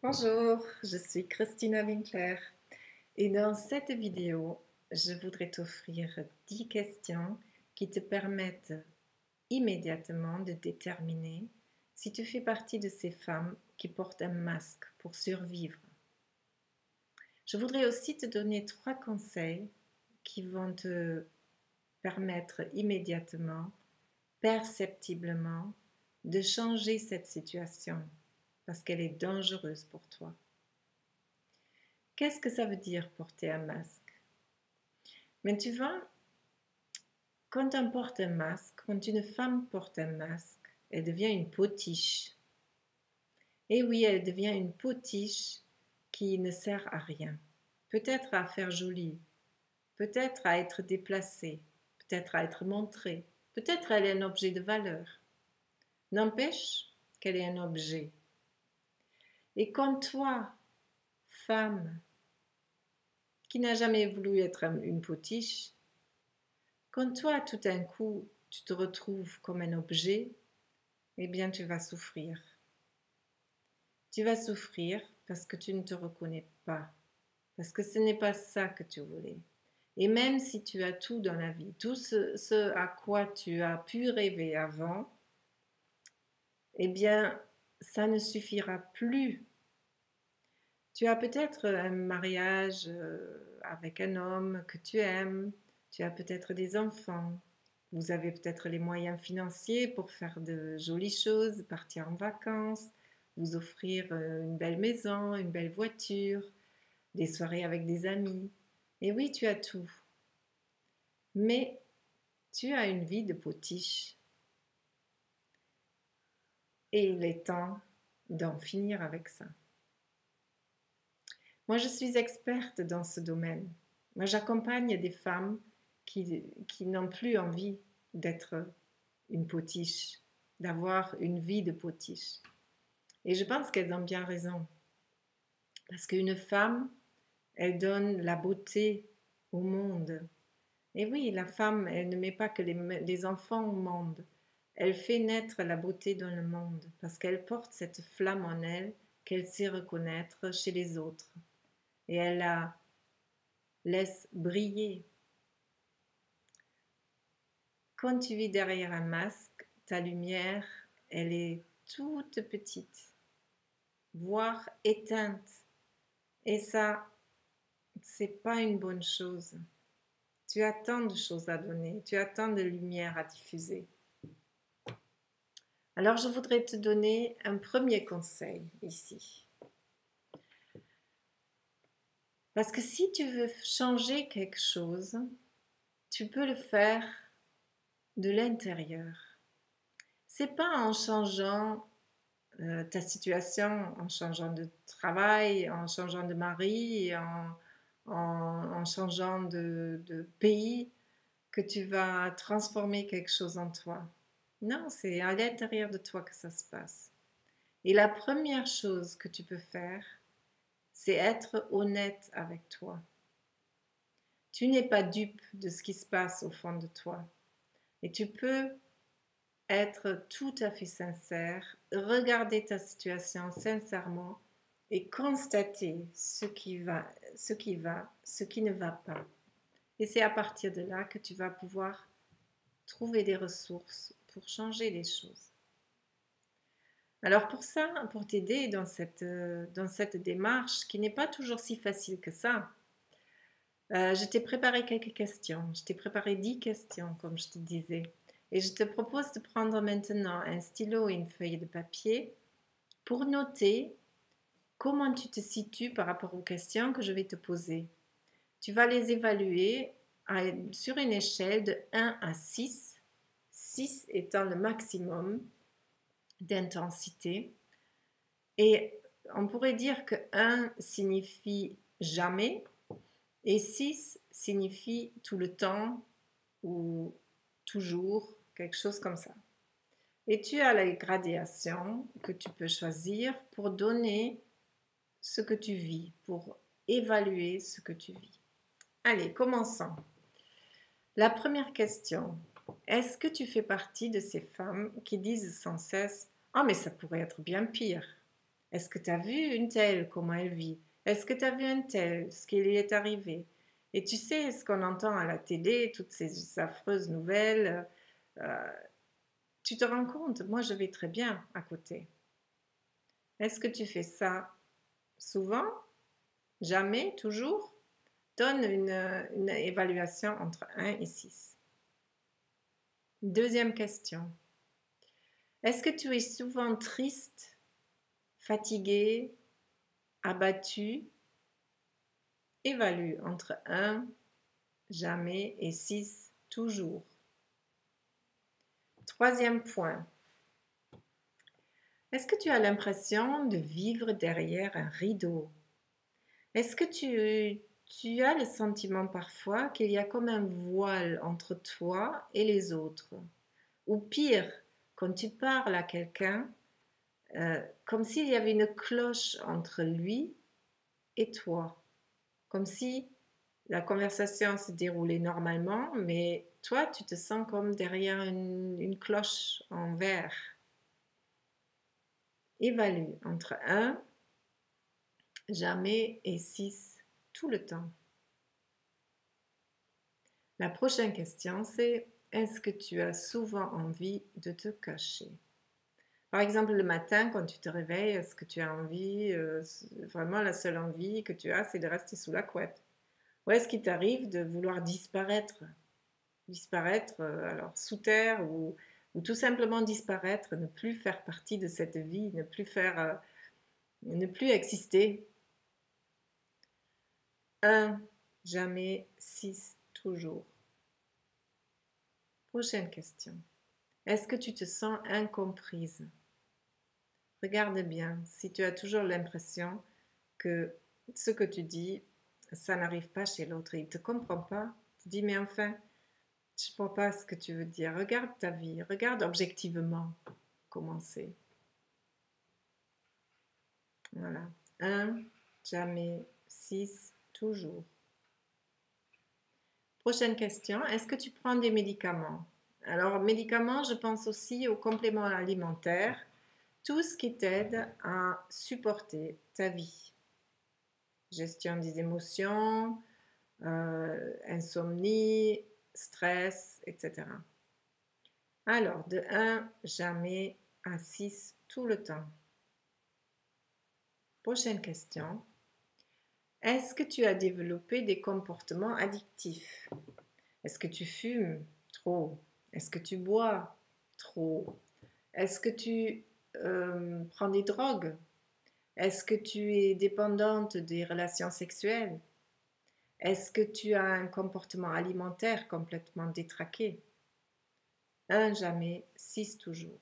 Bonjour, je suis Christina Winkler et dans cette vidéo, je voudrais t'offrir 10 questions qui te permettent immédiatement de déterminer si tu fais partie de ces femmes qui portent un masque pour survivre. Je voudrais aussi te donner 3 conseils qui vont te permettre immédiatement, perceptiblement, de changer cette situation parce qu'elle est dangereuse pour toi. Qu'est-ce que ça veut dire porter un masque? Mais tu vois, quand on porte un masque, quand une femme porte un masque, elle devient une potiche. Et oui, elle devient une potiche qui ne sert à rien. Peut-être à faire joli, peut-être à être déplacée, peut-être à être montrée, peut-être elle est un objet de valeur. N'empêche qu'elle est un objet. Et quand toi, femme, qui n'a jamais voulu être une potiche, quand toi, tout d'un coup, tu te retrouves comme un objet, eh bien, tu vas souffrir. Tu vas souffrir parce que tu ne te reconnais pas, parce que ce n'est pas ça que tu voulais. Et même si tu as tout dans la vie, tout ce à quoi tu as pu rêver avant, eh bien, ça ne suffira plus. Tu as peut-être un mariage avec un homme que tu aimes, tu as peut-être des enfants, vous avez peut-être les moyens financiers pour faire de jolies choses, partir en vacances, vous offrir une belle maison, une belle voiture, des soirées avec des amis. Et oui, tu as tout. Mais tu as une vie de potiche. Et il est temps d'en finir avec ça. Moi, je suis experte dans ce domaine. Moi, j'accompagne des femmes qui n'ont plus envie d'être une potiche, d'avoir une vie de potiche. Et je pense qu'elles ont bien raison. Parce qu'une femme, elle donne la beauté au monde. Et oui, la femme, elle ne met pas que les enfants au monde. Elle fait naître la beauté dans le monde parce qu'elle porte cette flamme en elle qu'elle sait reconnaître chez les autres. Et elle la laisse briller. Quand tu vis derrière un masque, ta lumière, elle est toute petite, voire éteinte. Et ça, c'est pas une bonne chose. Tu as tant de choses à donner, tu as tant de lumière à diffuser. Alors, je voudrais te donner un premier conseil ici. Parce que si tu veux changer quelque chose, tu peux le faire de l'intérieur. C'est pas en changeant ta situation, en changeant de travail, en changeant de mari, en changeant de pays, que tu vas transformer quelque chose en toi. Non, c'est à l'intérieur de toi que ça se passe. Et la première chose que tu peux faire, c'est être honnête avec toi. Tu n'es pas dupe de ce qui se passe au fond de toi. Et tu peux être tout à fait sincère, regarder ta situation sincèrement et constater ce qui va, ce qui ne va pas. Et c'est à partir de là que tu vas pouvoir trouver des ressources pour changer les choses. Alors pour ça, pour t'aider dans cette démarche qui n'est pas toujours si facile que ça, je t'ai préparé quelques questions. Je t'ai préparé 10 questions, comme je te disais. Et je te propose de prendre maintenant un stylo et une feuille de papier pour noter comment tu te situes par rapport aux questions que je vais te poser. Tu vas les évaluer sur une échelle de 1 à 6, 6 étant le maximum d'intensité. Et on pourrait dire que 1 signifie jamais et 6 signifie tout le temps ou toujours, quelque chose comme ça. Et tu as la gradation que tu peux choisir pour donner ce que tu vis, pour évaluer ce que tu vis. Allez, commençons. La première question, est-ce que tu fais partie de ces femmes qui disent sans cesse « Oh, mais ça pourrait être bien pire » Est-ce que tu as vu une telle, comment elle vit? Est-ce que tu as vu un tel, ce qui lui est arrivé? Et tu sais, ce qu'on entend à la télé, toutes ces affreuses nouvelles, euh, tu te rends compte, moi je vais très bien à côté. Est-ce que tu fais ça souvent? Jamais? Toujours? Donne une évaluation entre 1 et 6. Deuxième question. Est-ce que tu es souvent triste, fatigué, abattu? Évalue entre 1, jamais, et 6, toujours. Troisième point. Est-ce que tu as l'impression de vivre derrière un rideau? Est-ce que tu as le sentiment parfois qu'il y a comme un voile entre toi et les autres? Ou pire, quand tu parles à quelqu'un, comme s'il y avait une cloche entre lui et toi. Comme si la conversation se déroulait normalement, mais toi, tu te sens comme derrière une cloche en verre. Évalue entre 1, jamais, et 6, tout le temps. La prochaine question, c'est est-ce que tu as souvent envie de te cacher? Par exemple, le matin, quand tu te réveilles, est-ce que tu as envie, vraiment la seule envie que tu as, c'est de rester sous la couette? Ou est-ce qu'il t'arrive de vouloir disparaître? Disparaître, alors sous terre ou tout simplement disparaître, ne plus faire partie de cette vie, ne plus exister. 1, jamais, 6, toujours. Prochaine question. Est-ce que tu te sens incomprise? Regarde bien si tu as toujours l'impression que ce que tu dis, ça n'arrive pas chez l'autre et il ne te comprend pas. Tu dis, mais enfin, je ne vois pas ce que tu veux dire. Regarde ta vie, regarde objectivement comment c'est. Voilà. 1, jamais, 6, toujours. Prochaine question. Est-ce que tu prends des médicaments? Alors, médicaments, je pense aussi aux compléments alimentaires, tout ce qui t'aide à supporter ta vie. Gestion des émotions, insomnie, stress, etc. Alors, de 1, jamais, à 6, tout le temps. Prochaine question. Est-ce que tu as développé des comportements addictifs? Est-ce que tu fumes trop? Est-ce que tu bois trop? Est-ce que tu prends des drogues? Est-ce que tu es dépendante des relations sexuelles? Est-ce que tu as un comportement alimentaire complètement détraqué? 1, jamais, 6, toujours.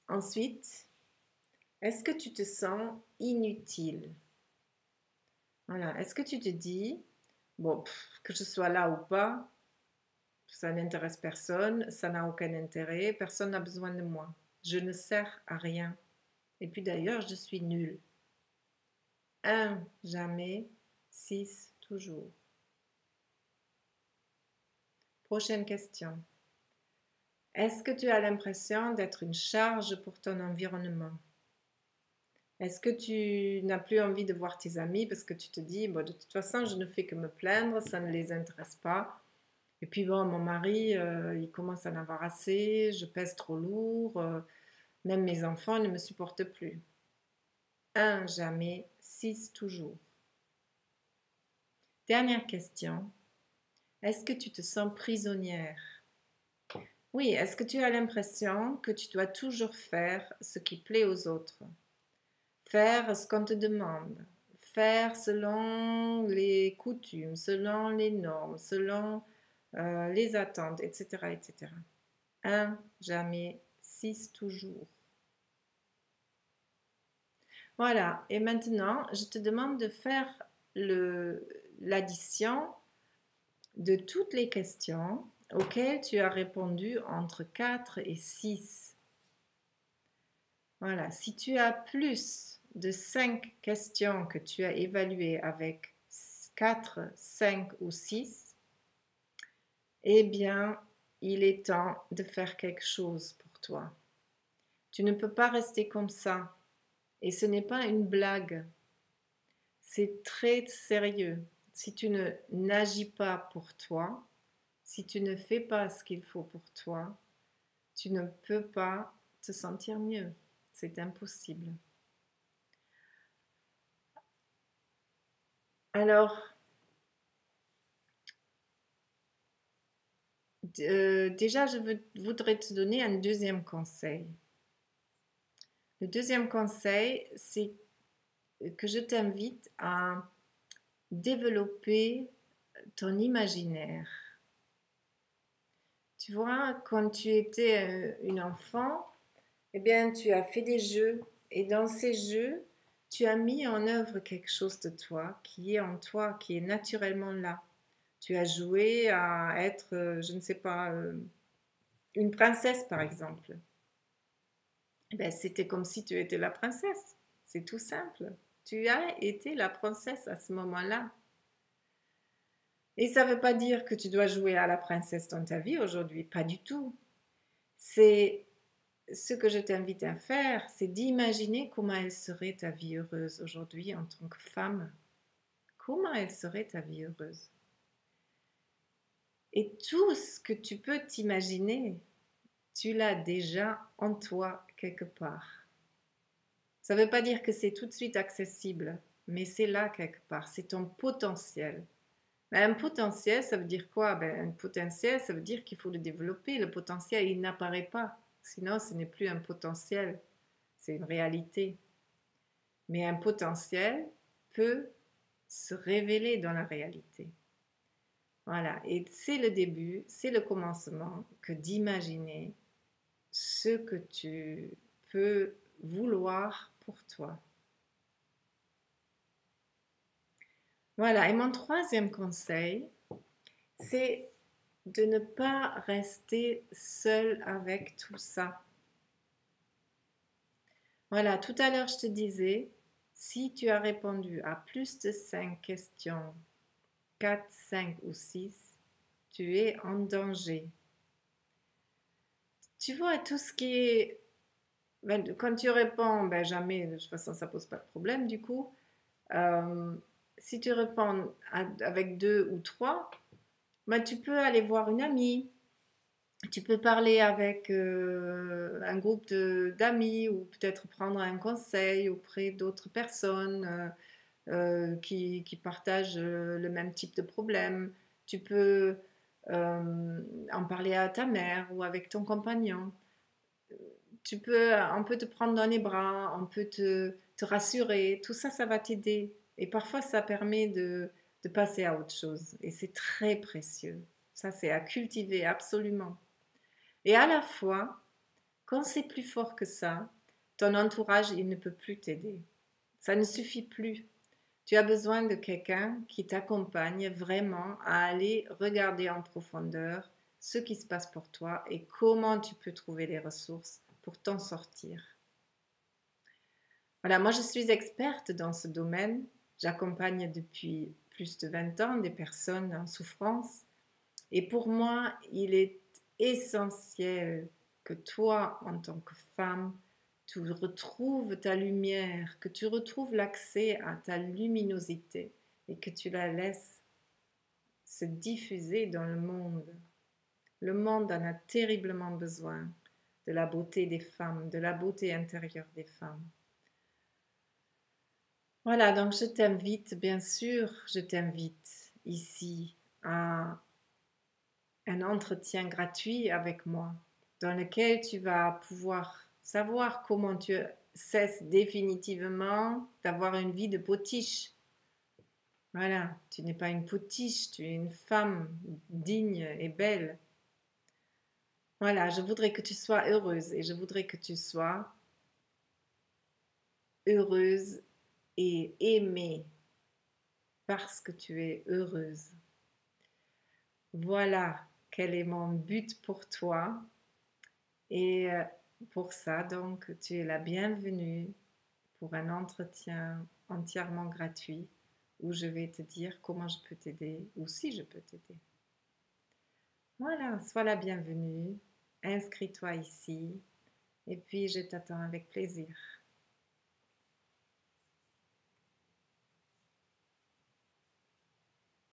Ensuite, est-ce que tu te sens inutile? Voilà. Est-ce que tu te dis, bon, que je sois là ou pas, ça n'intéresse personne, ça n'a aucun intérêt, personne n'a besoin de moi. Je ne sers à rien. Et puis d'ailleurs, je suis nulle. 1, jamais, 6, toujours. Prochaine question. Est-ce que tu as l'impression d'être une charge pour ton environnement? Est-ce que tu n'as plus envie de voir tes amis parce que tu te dis, bon, de toute façon, je ne fais que me plaindre, ça ne les intéresse pas. Et puis bon, mon mari, il commence à en avoir assez, je pèse trop lourd, même mes enfants ne me supportent plus. 1, jamais, 6, toujours. Dernière question. Est-ce que tu te sens prisonnière? Oui, est-ce que tu as l'impression que tu dois toujours faire ce qui plaît aux autres? Faire ce qu'on te demande, faire selon les coutumes, selon les normes, selon les attentes, etc., etc. 1, jamais, 6, toujours. Voilà, et maintenant, je te demande de faire l'addition de toutes les questions auxquelles tu as répondu entre 4 et 6. Voilà, si tu as plus de 5 questions que tu as évaluées avec 4, 5 ou 6, eh bien, il est temps de faire quelque chose pour toi. Tu ne peux pas rester comme ça. Et ce n'est pas une blague. C'est très sérieux. Si tu ne n'agis pas pour toi, si tu ne fais pas ce qu'il faut pour toi, tu ne peux pas te sentir mieux. C'est impossible. Alors, déjà, voudrais te donner un deuxième conseil. Le deuxième conseil, c'est que je t'invite à développer ton imaginaire. Tu vois, quand tu étais une enfant, eh bien, tu as fait des jeux et dans ces jeux, tu as mis en œuvre quelque chose de toi, qui est en toi, qui est naturellement là. Tu as joué à être, je ne sais pas, une princesse par exemple. Eh ben, c'était comme si tu étais la princesse. C'est tout simple. Tu as été la princesse à ce moment-là. Et ça ne veut pas dire que tu dois jouer à la princesse dans ta vie aujourd'hui, pas du tout. C'est ce que je t'invite à faire, c'est d'imaginer comment elle serait ta vie heureuse aujourd'hui en tant que femme. Comment elle serait ta vie heureuse. Et tout ce que tu peux t'imaginer, tu l'as déjà en toi quelque part. Ça ne veut pas dire que c'est tout de suite accessible, mais c'est là quelque part, c'est ton potentiel. Mais un potentiel, ça veut dire quoi? Un potentiel, ça veut dire qu'il faut le développer. Le potentiel, il n'apparaît pas. Sinon, ce n'est plus un potentiel, c'est une réalité. Mais un potentiel peut se révéler dans la réalité. Voilà, et c'est le début, c'est le commencement que d'imaginer ce que tu peux vouloir pour toi. Voilà, et mon troisième conseil, c'est de ne pas rester seul avec tout ça. Voilà, tout à l'heure je te disais, si tu as répondu à plus de 5 questions, 4, 5 ou 6, tu es en danger. Tu vois, tout ce qui est... quand tu réponds, jamais, de toute façon ça pose pas de problème du coup. Euh, si tu réponds avec 2 ou 3, tu peux aller voir une amie, tu peux parler avec un groupe d'amis ou peut-être prendre un conseil auprès d'autres personnes qui partagent le même type de problème. Tu peux en parler à ta mère ou avec ton compagnon. On peut te prendre dans les bras, on peut te rassurer. Tout ça, ça va t'aider. Et parfois, ça permet de passer à autre chose. Et c'est très précieux. Ça, c'est à cultiver absolument. Et à la fois, quand c'est plus fort que ça, ton entourage, il ne peut plus t'aider. Ça ne suffit plus. Tu as besoin de quelqu'un qui t'accompagne vraiment à aller regarder en profondeur ce qui se passe pour toi et comment tu peux trouver les ressources pour t'en sortir. Voilà, moi je suis experte dans ce domaine. J'accompagne depuis plus de 20 ans des personnes en souffrance. Et pour moi, il est essentiel que toi, en tant que femme, tu retrouves ta lumière, que tu retrouves l'accès à ta luminosité et que tu la laisses se diffuser dans le monde. Le monde en a terriblement besoin de la beauté des femmes, de la beauté intérieure des femmes. Voilà, donc je t'invite, bien sûr, je t'invite ici à un entretien gratuit avec moi dans lequel tu vas pouvoir savoir comment tu cesses définitivement d'avoir une vie de potiche. Voilà, tu n'es pas une potiche, tu es une femme digne et belle. Voilà, je voudrais que tu sois heureuse et je voudrais que tu sois heureuse et aimée parce que tu es heureuse. Voilà quel est mon but pour toi. Et pour ça, donc, tu es la bienvenue pour un entretien entièrement gratuit où je vais te dire comment je peux t'aider ou si je peux t'aider. Voilà, sois la bienvenue, inscris-toi ici Et puis, je t'attends avec plaisir.